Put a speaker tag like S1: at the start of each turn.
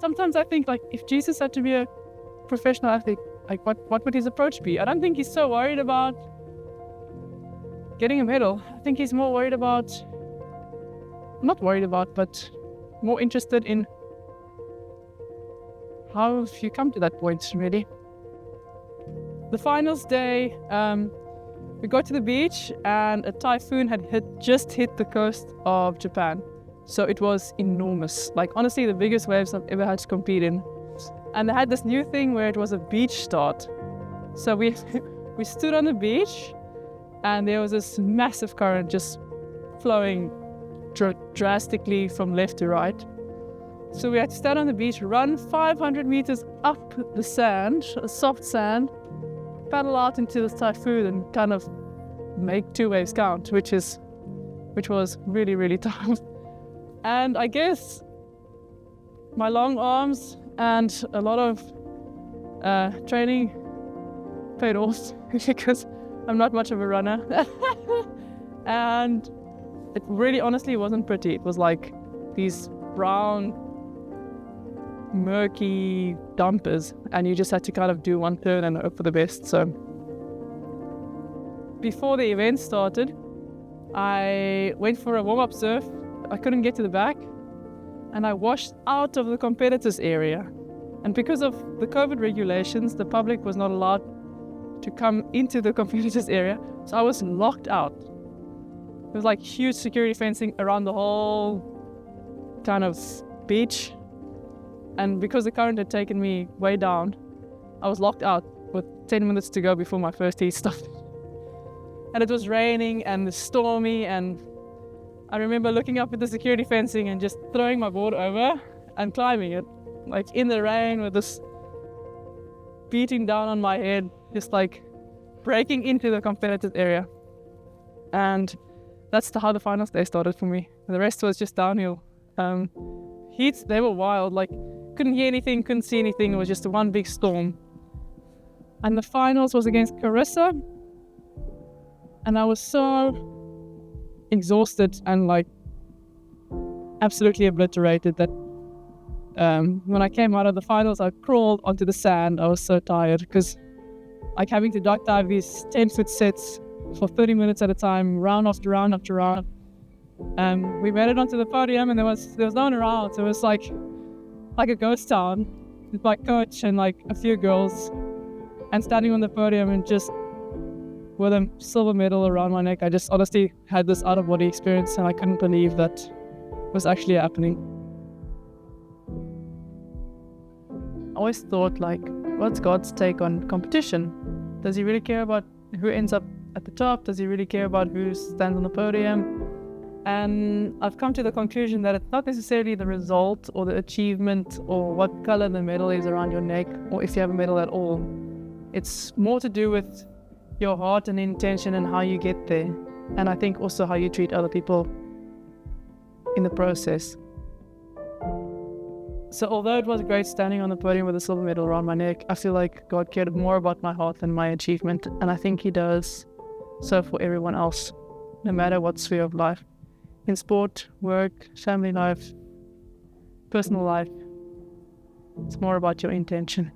S1: sometimes I think, like, if Jesus had to be a professional athlete, like, what would his approach be? I don't think he's so worried about getting a medal. I think he's more worried about, not worried about, but more interested in how you come to that point, really. The finals day, we got to the beach and a typhoon had just hit the coast of Japan. So it was enormous. Like, honestly, the biggest waves I've ever had to compete in. And they had this new thing where it was a beach start. So we stood on the beach and there was this massive current just flowing drastically from left to right. So we had to stand on the beach, run 500 meters up the sand, soft sand, paddle out into this typhoon and kind of make 2 waves count, which was really, really tough. And I guess my long arms and a lot of training paid off because I'm not much of a runner. And it really honestly wasn't pretty. It was like these brown, murky dumpers, and you just had to kind of do one turn and hope for the best. So before the event started, I went for a warm-up surf. I couldn't get to the back and I washed out of the competitors area. And because of the COVID regulations, the public was not allowed to come into the competitors area. So I was locked out. There was like huge security fencing around the whole kind of beach. And because the current had taken me way down, I was locked out with 10 minutes to go before my first heat started. And it was raining and stormy, and I remember looking up at the security fencing and just throwing my board over and climbing it, like in the rain with this beating down on my head, just like breaking into the competitive area. And that's how the finals day started for me. The rest was just downhill. Heats, they were wild, like couldn't hear anything, couldn't see anything. It was just one big storm. And the finals was against Carissa. And I was so exhausted and like absolutely obliterated that when I came out of the finals, I crawled onto the sand. I was so tired because like having to duck dive these 10-foot sets for 30 minutes at a time, round after round after round. We made it onto the podium and there was no one around. So it was like a ghost town with my coach and like a few girls, and standing on the podium and just with a silver medal around my neck. I just honestly had this out-of-body experience and I couldn't believe that was actually happening. I always thought, like, what's God's take on competition? Does he really care about who ends up at the top? Does he really care about who stands on the podium? And I've come to the conclusion that it's not necessarily the result or the achievement or what color the medal is around your neck, or if you have a medal at all. It's more to do with your heart and intention and how you get there. And I think also how you treat other people in the process. So although it was great standing on the podium with a silver medal around my neck, I feel like God cared more about my heart than my achievement. And I think he does so for everyone else, no matter what sphere of life. In sport, work, family life, personal life. It's more about your intention.